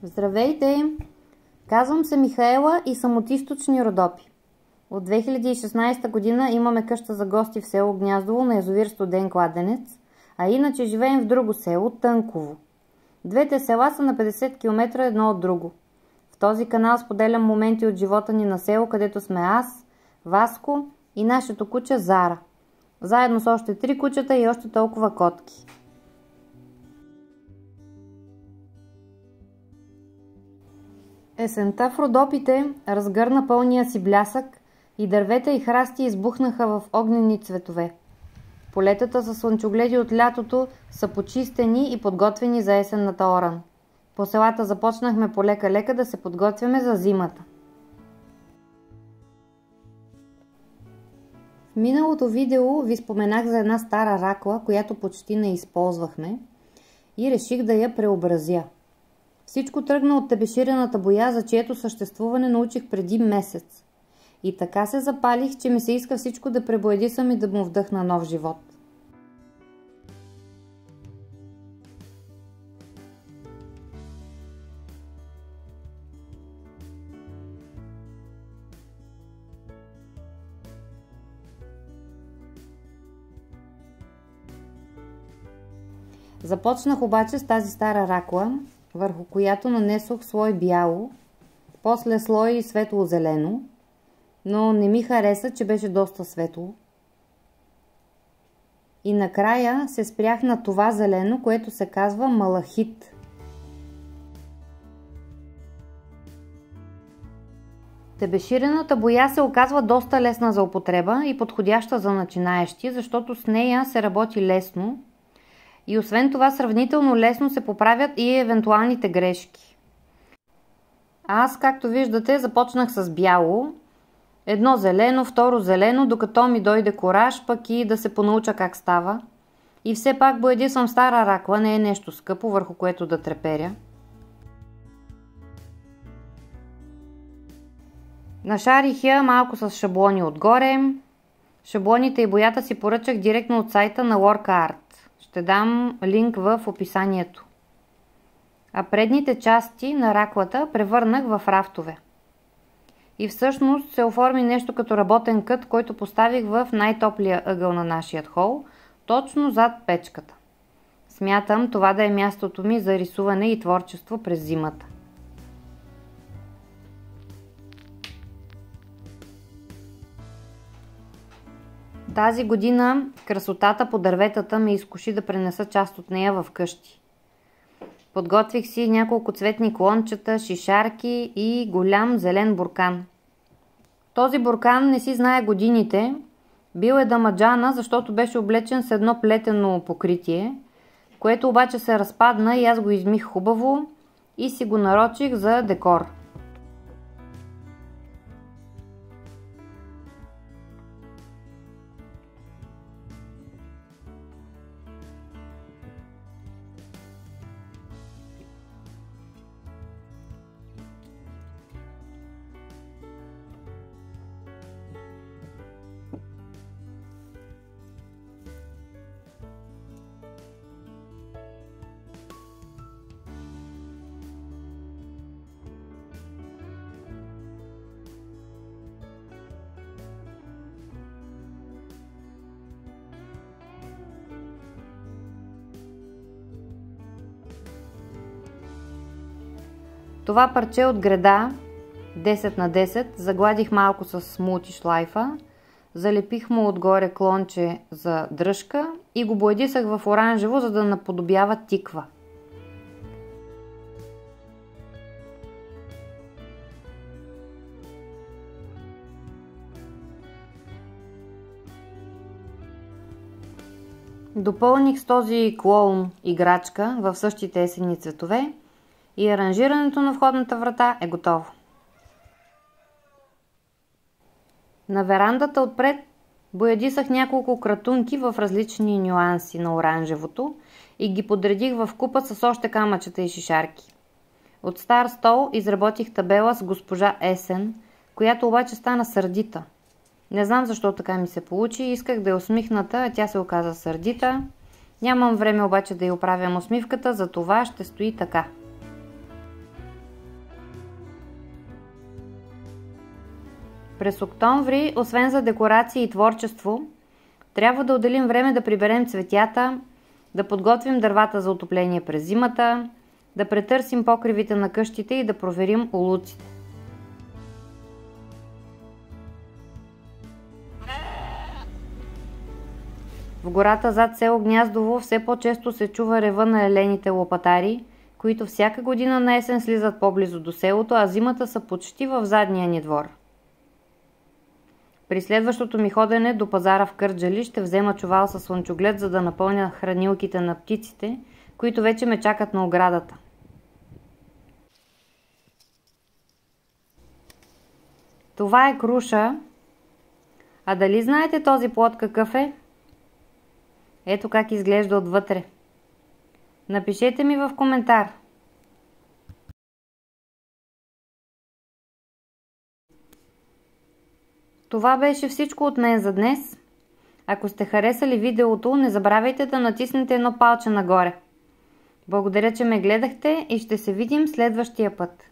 Здравейте! Казвам се Михаела и съм от Източни Родопи. От 2016 година имаме къща за гости в село Гняздово на язовир Студен кладенец, а иначе живеем в друго село, Тънково. Двете села са на 50 км едно от друго. В този канал споделям моменти от живота ни на село, където сме аз, Васко и нашето куче Зара. Заедно с още 3 кучета и още толкова котки. Есента в Родопите разгърна пълния си блясък и дървета и храсти избухнаха в огнени цветове. Полетата със слънчогледи от лятото са почистени и подготвени за есенната оран. По селата започнахме полека-лека да се подготвяме за зимата. В миналото видео ви споменах за една стара ракла, която почти не използвахме и реших да я преобразя. Всичко тръгна от тебеширената боя, за чието съществуване научих преди месец. И така се запалих, че ми се иска всичко да пребоядисам и да му вдъхна нов живот. Започнах обаче с тази стара ракла, върху която нанесох слой бяло, после слой светло-зелено, но не ми хареса, че беше доста светло. И накрая се спрях на това зелено, което се казва малахит. Тебеширената боя се оказва доста лесна за употреба и подходяща за начинаещи, защото с нея се работи лесно и освен това сравнително лесно се поправят и евентуалните грешки. Аз, както виждате, започнах с бяло, едно зелено, второ зелено, докато ми дойде кораж пък и да се понауча как става. И все пак боядисвам стара ракла, не е нещо скъпо, върху което да треперя. Нашарих я малко с шаблони отгоре. Шаблоните и боята си поръчах директно от сайта на Лорка Арт. Ще дам линк в описанието. А предните части на раклата превърнах в рафтове. И всъщност се оформи нещо като работен кът, който поставих в най-топлия ъгъл на нашия хол, точно зад печката. Смятам това да е мястото ми за рисуване и творчество през зимата. Тази година красотата по дърветата ме изкуши да пренеса част от нея в къщи. Подготвих си няколко цветни клончета, шишарки и голям зелен буркан. Този буркан не си знае годините. Бил е дамаджана, защото беше облечен с едно плетено покритие, което обаче се разпадна и аз го измих хубаво и си го нарочих за декор. Това парче от греда 10 на 10 загладих малко с мултишлайфа, залепих му отгоре клонче за дръжка и го боядисах в оранжево, за да наподобява тиква. Допълних с този клоун играчка в същите есенни цветове и аранжирането на входната врата е готово. На верандата отпред боядисах няколко кратунки в различни нюанси на оранжевото и ги подредих в купа с още камъчета и шишарки. От стар стол изработих табела с госпожа Есен, която обаче стана сърдита. Не знам защо така ми се получи, исках да е усмихната, а тя се оказа сърдита. Нямам време обаче да й оправям усмивката, за това ще стои така. През октомври, освен за декорации и творчество, трябва да отделим време да приберем цветята, да подготвим дървата за отопление през зимата, да претърсим покривите на къщите и да проверим улуците. В гората зад село Гняздово все по-често се чува рева на елените лопатари, които всяка година на есен слизат по-близо до селото, а зимата са почти в задния ни двор. При следващото ми ходене до пазара в Кърджали ще взема чувал със слънчоглед, за да напълня хранилките на птиците, които вече ме чакат на оградата. Това е круша. А дали знаете този плод какъв е? Ето как изглежда отвътре. Напишете ми в коментар. Това беше всичко от мен за днес. Ако сте харесали видеото, не забравяйте да натиснете едно палче нагоре. Благодаря, че ме гледахте и ще се видим следващия път.